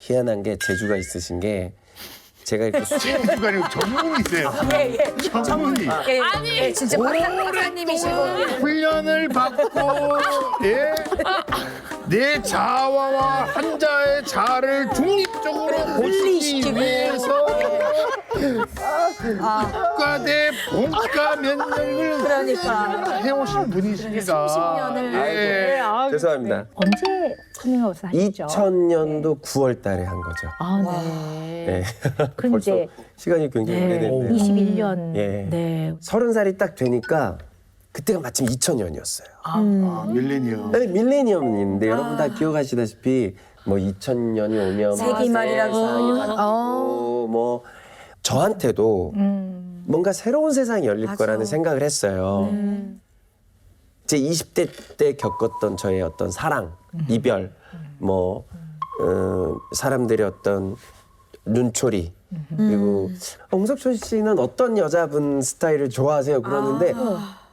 희한한 게 재주가 있으신 게 제가 이렇게 재주가 아니고 전문이세요. 전문이. 아니 진짜 박사님이시고 훈련을 받고 예? 내 자아와 환자의 자아를 중립적으로 보시기 위해서 국가대 본과 면접을 그러니까. 해오신 분이십니다. 30년을. 예. 죄송합니다. 언제 커밍아웃을 하셨죠? 2000년도 9월 달에 한 거죠. 아, 네. 네. 그럼 벌써 이제 시간이 굉장히 네, 오래됐네요. 21년. 예. 네. 30살이 딱 되니까 그때가 마침 2000년이었어요. 아, 밀레니엄. 밀레니엄인데 여러분 다 기억하시다시피 뭐 2000년이 오면 세기말이라고. 뭐 저한테도 뭔가 새로운 세상이 열릴 거라는 생각을 했어요. 제 20대 때 겪었던 저의 어떤 사랑, 이별, 뭐 사람들의 어떤 눈초리 그리고 홍석천 씨는 어떤 여자분 스타일을 좋아하세요? 그러는데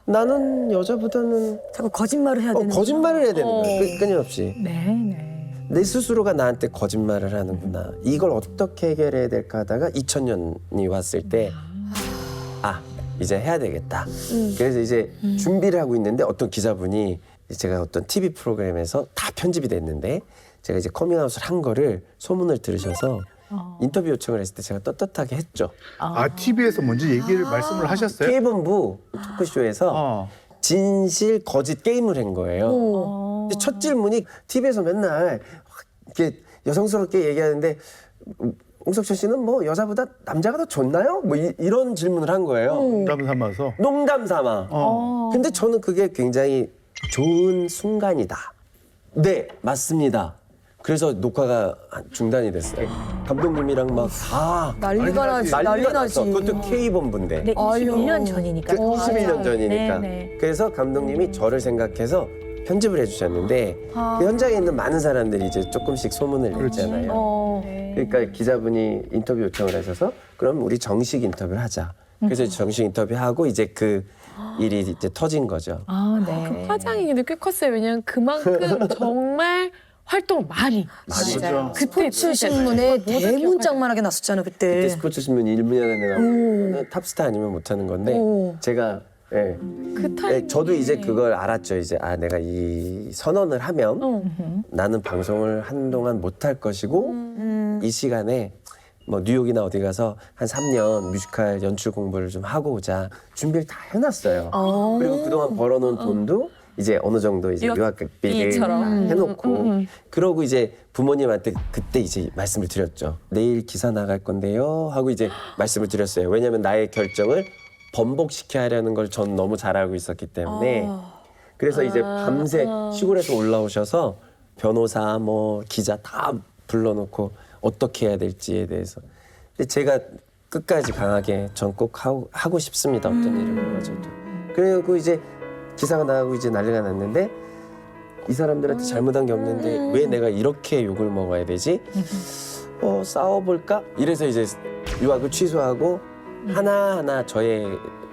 나는 여자보다는 자꾸 거짓말을 해야 되는 거짓말을 해야 되는 거예요. 끊임없이. 네, 네. 내 스스로가 나한테 거짓말을 하는구나. 이걸 어떻게 해결해야 될까 하다가 2000년이 왔을 때 이제 해야 되겠다. 그래서 이제 준비를 하고 있는데 어떤 기자분이 제가 어떤 TV 프로그램에서 다 편집이 됐는데 제가 이제 커밍아웃을 한 거를 소문을 들으셔서 인터뷰 요청을 했을 때 제가 떳떳하게 했죠. 아, TV에서 먼저 말씀을 하셨어요? K본부 토크쇼에서 진실 거짓 게임을 한 거예요. 근데 첫 질문이 TV에서 맨날 이렇게 여성스럽게 얘기하는데 홍석천 씨는 뭐 여자보다 남자가 더 좋나요? 뭐 이런 질문을 한 거예요. 농담 삼아서. 농담 삼아. 근데 저는 그게 굉장히 좋은 순간이다. 네, 맞습니다. 그래서 녹화가 중단이 됐어요. 감독님이랑 막 다 난리가 나지. 난리가 난리 났어. 나지. 그것도 K본부인데. 네, 21년 전이니까. 21년 전이니까. 네, 네. 그래서 감독님이 저를 생각해서 편집을 해주셨는데 그 현장에 있는 많은 사람들이 이제 조금씩 소문을 냈잖아요. 그러니까 기자분이 인터뷰 요청을 하셔서 그럼 우리 정식 인터뷰를 하자. 그래서 정식 인터뷰하고 이제 그 일이 이제 터진 거죠. 아, 네. 파장이 근데 꽤 컸어요. 왜냐면 그만큼 정말 활동을 많이. 맞아요. 그때 스포츠 신문에 대문짝만하게 났었잖아 그때. 그때 스포츠 신문 일면에 나오는 탑스타 아니면 못하는 건데 제가 그 타이밍에. 저도 이제 그걸 알았죠. 이제 내가 이 선언을 하면 나는 방송을 한동안 못할 것이고 이 시간에 뭐 뉴욕이나 어디 가서 한 3년 뮤지컬 연출 공부를 좀 하고 오자 준비를 다 해놨어요. 그리고 그동안 벌어놓은 돈도 이제 어느 정도 이제 유학비를 해놓고 그러고 이제 부모님한테 그때 이제 말씀을 드렸죠. 내일 기사 나갈 건데요 하고 이제 말씀을 드렸어요. 왜냐하면 나의 결정을 번복시켜야 하려는 걸 전 너무 잘 알고 있었기 때문에 그래서 이제 밤새 시골에서 올라오셔서 변호사 뭐 기자 다 불러놓고 어떻게 해야 될지에 대해서 근데 제가 끝까지 강하게 전 꼭 하고 싶습니다. 어떤 일을 가져도 그리고 이제 기사가 나가고 이제 난리가 났는데 이 사람들한테 잘못한 게 없는데 왜 내가 이렇게 욕을 먹어야 되지? 싸워볼까? 이래서 이제 유학을 취소하고 하나하나 저의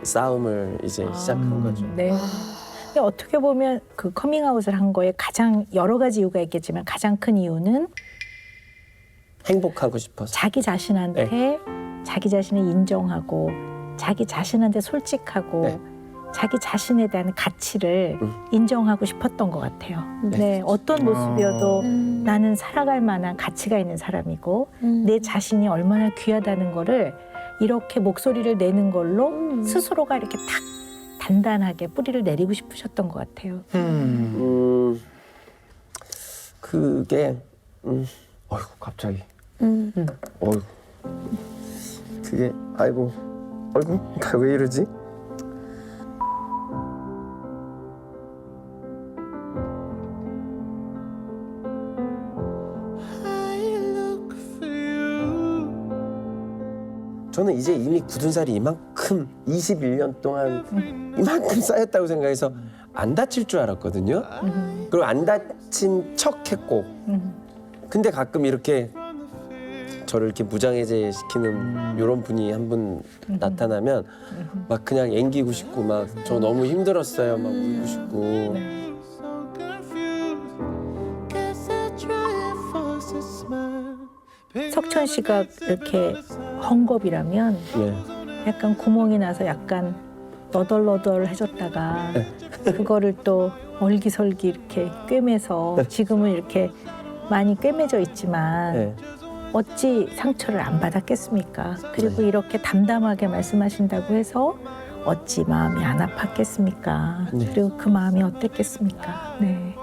싸움을 이제 시작한 거죠. 네. 근데 어떻게 보면 그 커밍아웃을 한 거에 가장 여러 가지 이유가 있겠지만 가장 큰 이유는 행복하고 싶어서. 자기 자신한테 자기 자신을 인정하고 자기 자신한테 솔직하고 자기 자신에 대한 가치를 인정하고 싶었던 것 같아요. 네, 어떤 모습이어도 나는 살아갈 만한 가치가 있는 사람이고 내 자신이 얼마나 귀하다는 거를 이렇게 목소리를 내는 걸로 스스로가 이렇게 탁 단단하게 뿌리를 내리고 싶으셨던 것 같아요. 그게 어이구 갑자기 어이구 그게 아이고 나 왜 이러지? 저는 이제 이미 굳은 살이 이만큼 21년 동안 이만큼 쌓였다고 생각해서 안 다칠 줄 알았거든요. 그리고 안 다친 척했고 근데 가끔 이렇게 저를 이렇게 무장해제 시키는 이런 분이 한 분 나타나면 막 그냥 앵기고 싶고 막 저 너무 힘들었어요 막 울고 싶고 석천 씨가 이렇게 헝겊이라면 네. 약간 구멍이 나서 약간 너덜너덜해졌다가 그거를 또 얼기설기 이렇게 꿰매서 지금은 이렇게 많이 꿰매져 있지만 네. 어찌 상처를 안 받았겠습니까? 그리고 이렇게 담담하게 말씀하신다고 해서 어찌 마음이 안 아팠겠습니까? 네. 그리고 그 마음이 어땠겠습니까? 네.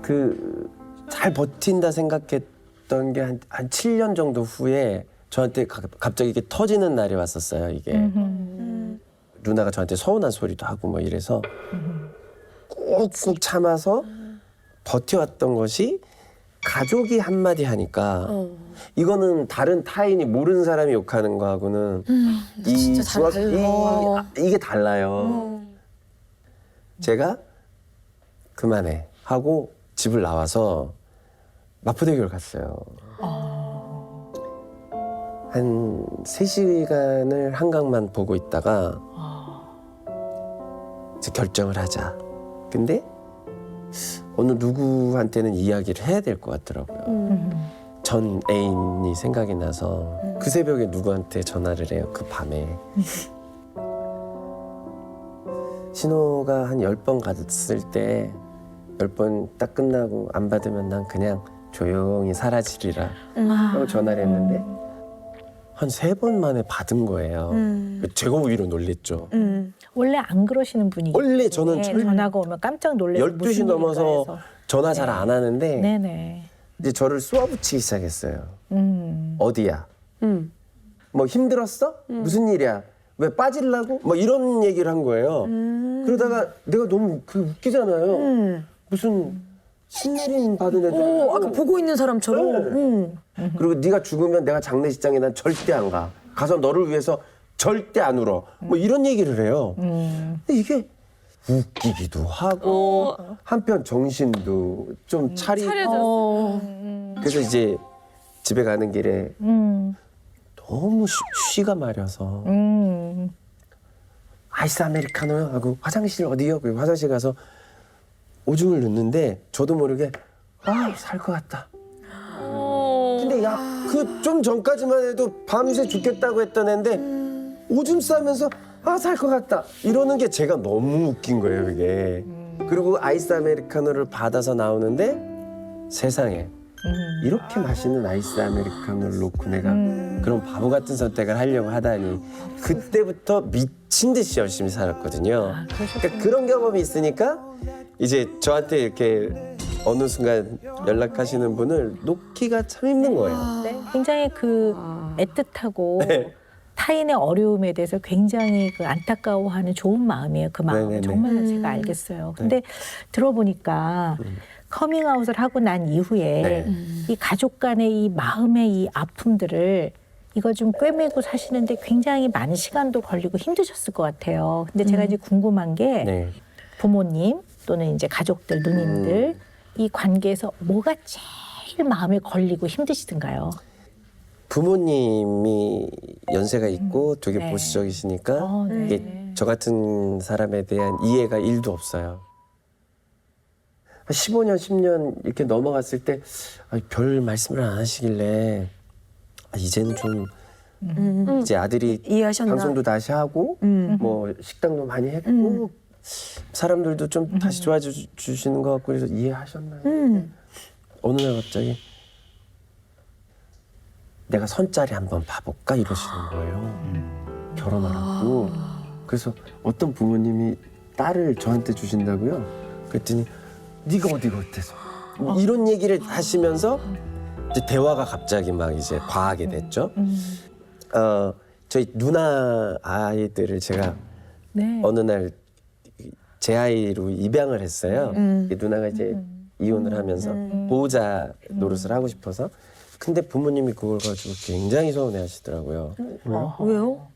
그 잘 버틴다 생각했던 게 한 7년 정도 후에 저한테 갑자기 이게 터지는 날이 왔었어요. 이게 누나가 저한테 서운한 소리도 하고 뭐 이래서 꾹꾹 참아서 버텨왔던 것이 가족이 한마디 하니까 이거는 다른 타인이 모르는 사람이 욕하는 거하고는 진짜 잘 달라. 이게 달라요. 제가 그만해 하고 집을 나와서 마포대교를 갔어요. 한 3시간을 한강만 보고 있다가 이제 결정을 하자. 근데 어느 누구한테는 이야기를 해야 될 것 같더라고요. 전 애인이 생각이 나서 그 새벽에 누구한테 전화를 해요. 그 밤에. 신호가 한 10번 갔을 때 10번 딱 끝나고 안 받으면 난 그냥 조용히 사라지리라 하고 전화를 했는데 한 3번 만에 받은 거예요. 제가 오히려 놀랬죠. 원래 안 그러시는 분이기 원래 저는 때문에 전화가 오면 깜짝 놀래서 12시 넘어서 전화 잘 안 하는데 네네. 이제 저를 쏘아붙이기 시작했어요. 어디야? 뭐 힘들었어? 무슨 일이야? 왜 빠질라고? 뭐 이런 얘기를 한 거예요. 그러다가 내가 너무 웃기잖아요. 무슨 신내림 받은 애들. 오, 아까 보고 있는 사람처럼. 그리고 네가 죽으면 내가 장례식장에 난 절대 안 가. 가서 너를 위해서 절대 안 울어. 뭐 이런 얘기를 해요. 근데 이게 웃기기도 하고 한편 정신도 좀 차리고 차려졌어. 그래서 이제 집에 가는 길에 너무 쉬가 마려서 아이스 아메리카노요 하고 화장실 어디요? 그리고 화장실 가서 오줌을 넣는데 저도 모르게 살 것 같다. 근데 그 좀 전까지만 해도 밤새 죽겠다고 했던 애인데 오줌 싸면서 살 것 같다 이러는 게 제가 너무 웃긴 거예요 이게. 그리고 아이스 아메리카노를 받아서 나오는데 세상에 이렇게 맛있는 아이스 아메리카노를 놓고 내가 그런 바보 같은 선택을 하려고 하다니 그때부터 미친 듯이 열심히 살았거든요. 그러니까 그런 경험이 있으니까 이제 저한테 이렇게 어느 순간 연락하시는 분을 놓기가 참 힘든 거예요. 굉장히 그 애틋하고 네. 타인의 어려움에 대해서 굉장히 그 안타까워하는 좋은 마음이에요. 그 마음은 네네네. 정말 제가 알겠어요. 근데 들어보니까 커밍아웃을 하고 난 이후에 네. 이 가족 간의 이 마음의 이 아픔들을 이걸 좀 꿰매고 사시는데 굉장히 많은 시간도 걸리고 힘드셨을 것 같아요. 근데 제가 이제 궁금한 게 네. 부모님 또는 이제 가족들, 누님들 이 관계에서 뭐가 제일 마음에 걸리고 힘드시던가요? 부모님이 연세가 있고 되게 네. 보수적이시니까 네. 이게 저 같은 사람에 대한 이해가 1도 없어요. 한 15년, 10년 이렇게 넘어갔을 때 별 말씀을 안 하시길래 이제는 좀 이제 아들이 이해하셨나? 방송도 다시 하고 뭐 식당도 많이 했고 사람들도 좀 다시 좋아해 주시는 것 같고 그래서 이해하셨나요? 어느 날 갑자기 내가 선짜리 한번 봐볼까 이러시는 거예요. 결혼하라고. 그래서 어떤 부모님이 딸을 저한테 주신다고요? 그랬더니 네가 어디가 어때서 이런 얘기를 하시면서 이제 대화가 갑자기 막 이제 과하게 됐죠. 저희 누나 아이들을 제가 네. 어느 날 제 아이로 입양을 했어요. 누나가 이제 이혼을 하면서 보호자 노릇을 하고 싶어서. 근데 부모님이 그걸 가지고 굉장히 서운해하시더라고요. 왜요?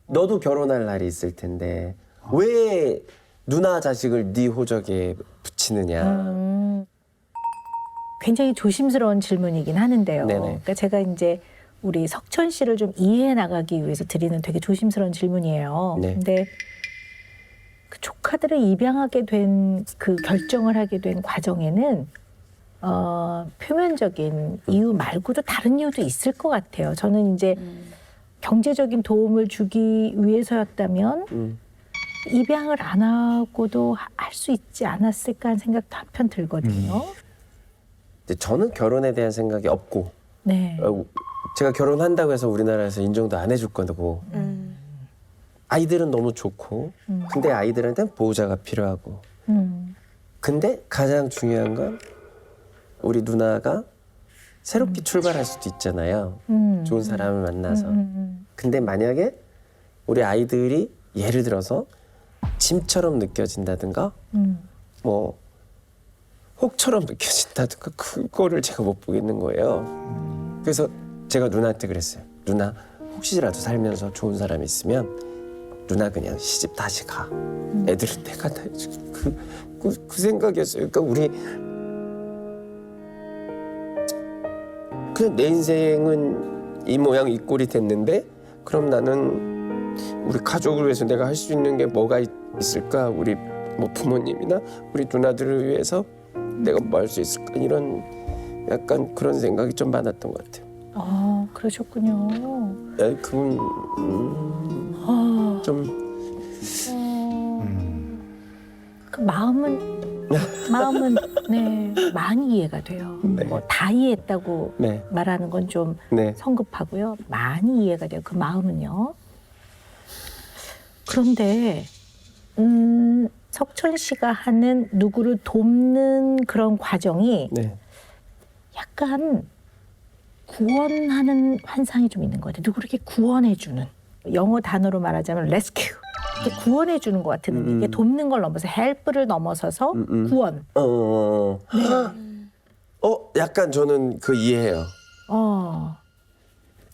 너도 결혼할 날이 있을 텐데 왜 누나 자식을 네 호적에 붙이느냐. 굉장히 조심스러운 질문이긴 하는데요. 네네. 그러니까 제가 이제 우리 석천 씨를 좀 이해해 나가기 위해서 드리는 되게 조심스러운 질문이에요. 네. 근데 그 조카들을 입양하게 된 그 결정을 하게 된 과정에는 표면적인 이유 말고도 다른 이유도 있을 것 같아요. 저는 이제 경제적인 도움을 주기 위해서였다면 입양을 안 하고도 할 수 있지 않았을까 하는 생각도 한편 들거든요. 근데 저는 결혼에 대한 생각이 없고 네. 제가 결혼한다고 해서 우리나라에서 인정도 안 해줄 거고 아이들은 너무 좋고 근데 아이들한테는 보호자가 필요하고 근데 가장 중요한 건 우리 누나가 새롭게 출발할 수도 있잖아요. 좋은 사람을 만나서. 근데 만약에 우리 아이들이 예를 들어서 짐처럼 느껴진다든가 뭐 혹처럼 느껴진다든가 그거를 제가 못 보겠는 거예요. 그래서 제가 누나한테 그랬어요. 누나 혹시라도 살면서 좋은 사람이 있으면 누나 그냥 시집 다시 가. 애들은 내가 다 해줄게. 그 생각이었어요. 그러니까 우리 그냥 내 인생은 이 모양 이 꼴이 됐는데 그럼 나는 우리 가족을 위해서 내가 할 수 있는 게 뭐가 있을까? 우리 뭐 부모님이나 우리 누나들을 위해서 내가 뭐 할 수 있을까? 이런 약간 그런 생각이 좀 많았던 것 같아요. 아, 그러셨군요. 그건 좀 그 마음은 네 많이 이해가 돼요. 네. 뭐 다 이해했다고 네. 말하는 건 좀 네. 성급하고요. 많이 이해가 돼요. 그 마음은요. 그런데 석천 씨가 하는 누구를 돕는 그런 과정이 네. 약간 구원하는 환상이 좀 있는 것 같아요. 누구를 이렇게 구원해주는. 영어 단어로 말하자면 rescue. 이렇게 구원해주는 것 같은 의미. 이게 돕는 걸 넘어서 help를 넘어서서 구원. 약간 저는 그 이해해요.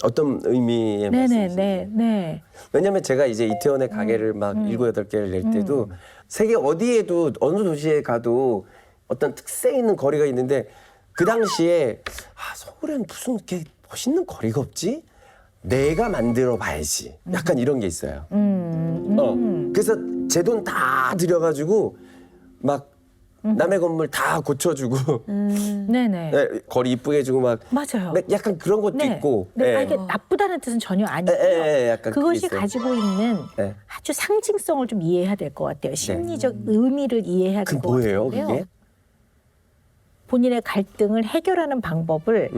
어떤 의미의 말씀이신지. 네네네. 왜냐면 제가 이제 이태원의 가게를 막 7, 8개를 낼 때도 세계 어디에도 어느 도시에 가도 어떤 특색 있는 거리가 있는데 그 당시에 서울엔 무슨 이렇게 멋있는 거리가 없지? 내가 만들어 봐야지. 약간 이런 게 있어요. 그래서 제 돈 다 들여가지고 막 남의 건물 다 고쳐주고 네네. 네, 거리 이쁘게 해주고 막 맞아요. 네, 약간 그런 것도 네. 있고 네. 예. 이게 나쁘다는 뜻은 전혀 아니고요. 약간 그것이 그게 있어요. 가지고 있는 네. 아주 상징성을 좀 이해해야 될 것 같아요. 심리적 의미를 이해해야 그 될 것 뭐예요 같은데요. 그게? 본인의 갈등을 해결하는 방법을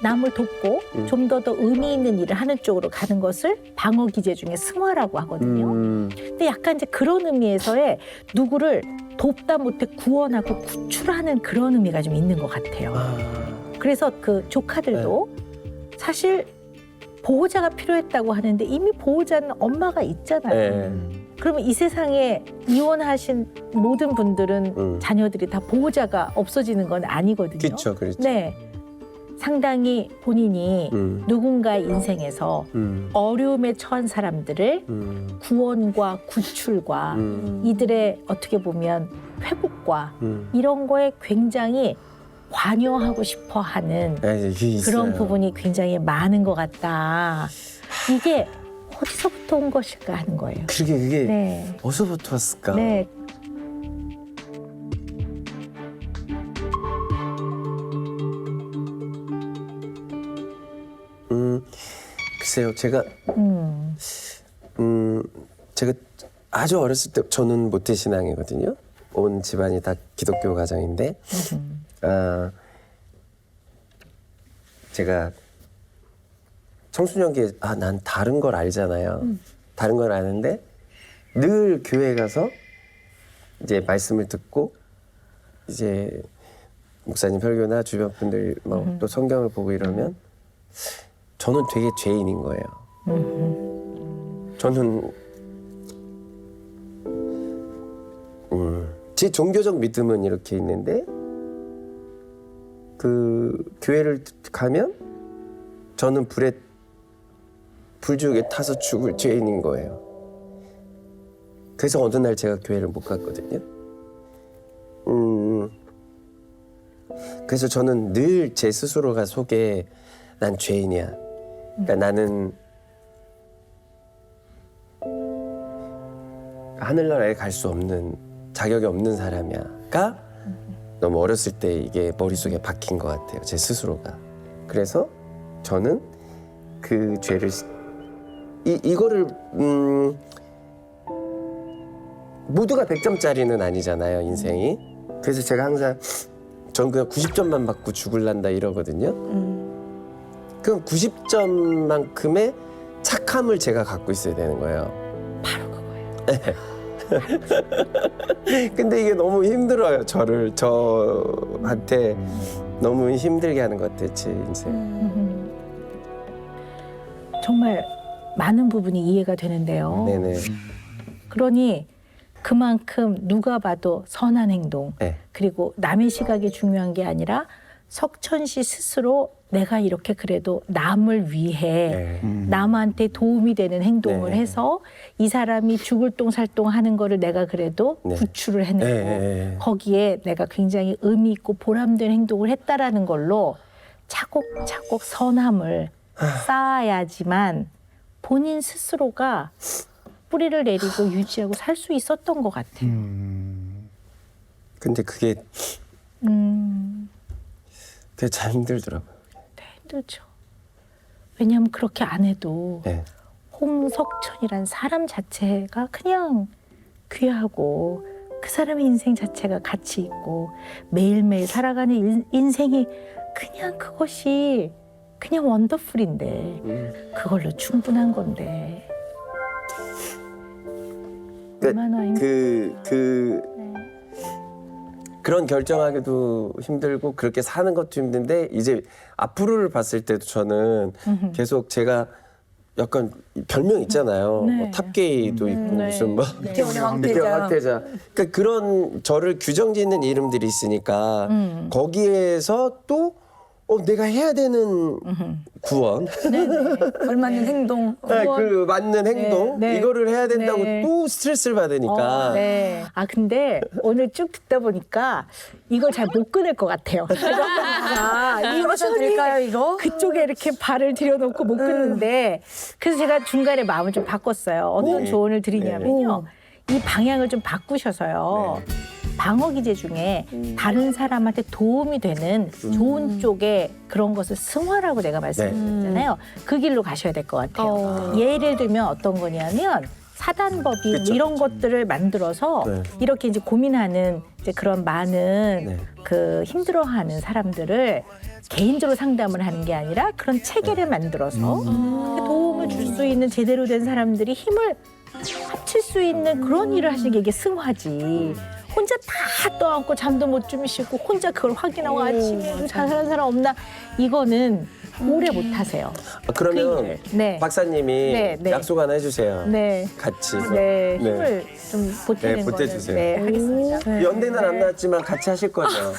남을 돕고 좀 더 의미 있는 일을 하는 쪽으로 가는 것을 방어 기제 중에 승화라고 하거든요. 근데 약간 이제 그런 의미에서의 누구를 돕다 못해 구원하고 구출하는 그런 의미가 좀 있는 것 같아요. 그래서 그 조카들도 사실 보호자가 필요했다고 하는데 이미 보호자는 엄마가 있잖아요. 네. 그러면 이 세상에 이혼하신 모든 분들은 자녀들이 다 보호자가 없어지는 건 아니거든요. 그렇죠, 그렇죠. 네, 상당히 본인이 누군가의 인생에서 어려움에 처한 사람들을 구원과 구출과 이들의 어떻게 보면 회복과 이런 거에 굉장히 관여하고 싶어하는 그런 부분이 굉장히 많은 것 같다. 이게 어디서부터 온 것일까 하는 거예요. 그게 네. 어디서부터 왔을까? 네. 글쎄요, 제가 음. 제가 아주 어렸을 때 저는 모태신앙이거든요. 온 집안이 다 기독교 가정인데 제가 청소년기에 난 다른 걸 알잖아요. 다른 걸 아는데 늘 교회 가서 이제 말씀을 듣고 이제 목사님 설교나 주변 분들 뭐 또 성경을 보고 이러면 저는 되게 죄인인 거예요. 저는 제 종교적 믿음은 이렇게 있는데 그 교회를 가면 저는 불지옥에 타서 죽을 죄인인 거예요. 그래서 어느 날 제가 교회를 못 갔거든요. 그래서 저는 늘 제 스스로가 속에 난 죄인이야. 그러니까 나는 하늘나라에 갈 수 없는 자격이 없는 사람이야가 너무 어렸을 때 이게 머릿속에 박힌 것 같아요. 제 스스로가. 그래서 저는 그 죄를 이거를 모두가 100점짜리는 아니잖아요, 인생이. 그래서 제가 항상 전 그냥 90점만 받고 죽을란다 이러거든요. 그럼 90점만큼의 착함을 제가 갖고 있어야 되는 거예요. 바로 그거예요. 근데 이게 너무 힘들어요. 저한테 너무 힘들게 하는 것 같아요, 제 인생. 정말 많은 부분이 이해가 되는데요. 네네. 그러니 그만큼 누가 봐도 선한 행동, 네. 그리고 남의 시각이 중요한 게 아니라 석천 씨 스스로 내가 이렇게 그래도 남을 위해 네. 남한테 도움이 되는 행동을 네. 해서 이 사람이 죽을 똥살똥 하는 거를 내가 그래도 네. 구출을 해내고 네. 거기에 내가 굉장히 의미 있고 보람된 행동을 했다라는 걸로 차곡차곡 선함을 쌓아야지만 본인 스스로가 뿌리를 내리고 유지하고 살 수 있었던 것 같아요. 근데 그게 되게 잘 힘들더라고요. 네, 힘들죠. 왜냐하면 그렇게 안 해도 네. 홍석천이란 사람 자체가 그냥 귀하고 그 사람의 인생 자체가 가치 있고 매일매일 살아가는 인생이 그냥 그것이 그냥 원더풀인데 그걸로 충분한 건데 얼마나 힘들어요. 그런 결정하기도 힘들고 그렇게 사는 것도 힘든데 이제 앞으로를 봤을 때도 저는 계속 제가 약간 별명 있잖아요. 네. 뭐 탑게이도 있고 네. 무슨 뭐 이태원의 밑에 황태자. 황태자. 그러니까 그런 저를 규정짓는 이름들이 있으니까 거기에서 또 내가 해야 되는 구원, 걸맞는 행동. 네, 그 맞는 행동 네. 이거를 해야 된다고 네. 또 스트레스를 받으니까 네. 아 근데 오늘 쭉 듣다 보니까 이걸 잘 못 끊을 것 같아요. 이거 될까요, 이거? 그쪽에 이렇게 발을 들여놓고 못 끊는데 그래서 제가 중간에 마음을 좀 바꿨어요. 어떤 네. 조언을 드리냐면요. 이 방향을 좀 바꾸셔서요. 방어 기제 중에 다른 사람한테 도움이 되는 좋은 쪽에 그런 것을 승화라고 내가 말씀드렸잖아요. 그 길로 가셔야 될 것 같아요. 예를 들면 어떤 거냐면 사단법인 그쵸, 이런 것들을 만들어서 네. 이렇게 이제 고민하는 이제 그런 많은 네. 그 힘들어하는 사람들을 개인적으로 상담을 하는 게 아니라 그런 체계를 만들어서 그 도움을 줄 수 있는 제대로 된 사람들이 힘을 합칠 수 있는 그런 일을 하시는 게 이게 승화지. 혼자 다 떠안고 잠도 못 주무시고 혼자 그걸 확인하고 아침에 잘하는 사람 없나 이거는 오래 못 하세요. 그러면 그 일을. 네. 박사님이 네, 네. 약속 하나 해주세요. 네. 같이. 네, 네. 힘을 좀 보태는 네, 보태주세요. 거는 네, 하겠습니다. 연대는 안 나왔지만 같이 하실 거죠.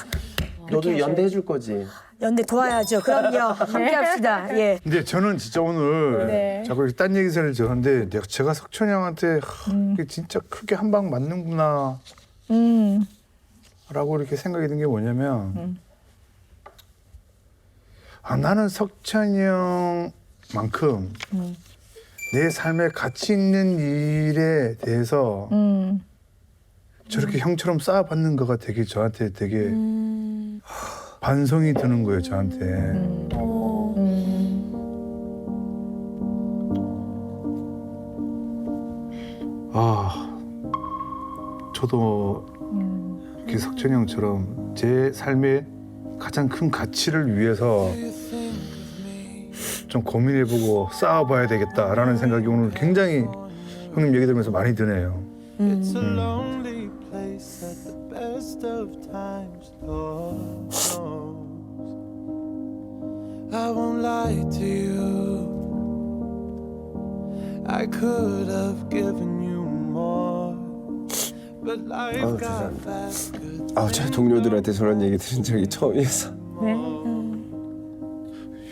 너도 연대 해줄 거지. 연대 도와야죠. 그럼요. 함께 합시다. 예. 근데 저는 진짜 오늘 네. 자꾸 이렇게 딴 얘기를 들었는데 제가 석천이 형한테 이게 진짜 크게 한 방 맞는구나 라고 이렇게 생각이 든 게 뭐냐면 나는 석천이 형만큼 내 삶에 가치 있는 일에 대해서 저렇게 형처럼 쌓아받는 거가 되게 저한테 되게 반성이 드는 거예요, 저한테. 저도 이렇게 석천이 형처럼 제 삶의 가장 큰 가치를 위해서 좀 고민해보고 쌓아봐야 되겠다라는 생각이 오늘 굉장히 형님 얘기 들으면서 많이 드네요. It's a lonely place at the best of times, Lord knows. I won't lie to you. I could have given you more, but life got fast. 제 동료들한테 저런 얘기 들은 적이 처음이어서.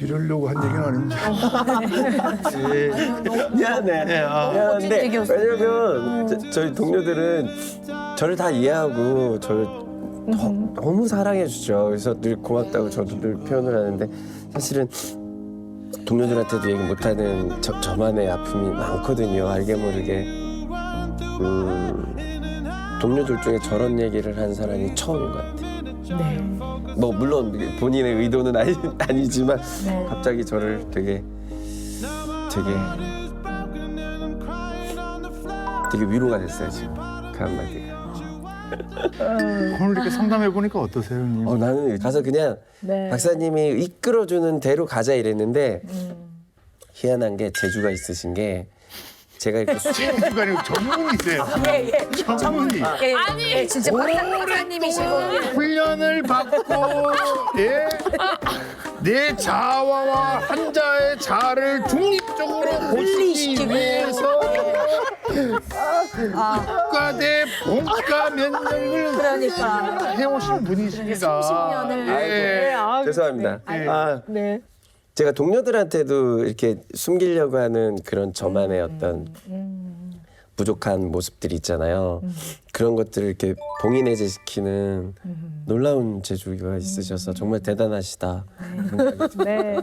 이러려고 한 얘기는 아닌데. 미안해. 미안한데 얘기였어. 왜냐면 저희 동료들은 저를 다 이해하고 저를 너무 사랑해 주죠. 그래서 늘 고맙다고 저도 늘 표현을 하는데 사실은 동료들한테도 얘기 못하는 저만의 아픔이 많거든요. 알게 모르게. 동료들 중에 저런 얘기를 한 사람이 처음인 것 같아요. 네. 뭐 물론 본인의 의도는 아니지만 네. 갑자기 저를 되게 위로가 됐어요 지금 그 한마디가. 오늘 이렇게 상담해 보니까 어떠세요, 형님? 나는 가서 그냥 네. 박사님이 이끌어주는 대로 가자 이랬는데 희한한 게 재주가 있으신 게 제가 이렇게 제주가 아니고 전문이세요. 전문이. 아니 진짜 박사님이시고 훈련을 받고 내 자아와 환자의 자아를 중립적으로 보시기 위해서 국가대 본과 면접을 그러니까 해오신 분이십니다. 30년을 예. 죄송합니다. 네. 제가 동료들한테도 이렇게 숨기려고 하는 그런 저만의 어떤 부족한 모습들이 있잖아요. 그런 것들을 이렇게 봉인해제시키는 놀라운 재주가 있으셔서 정말 대단하시다. 네.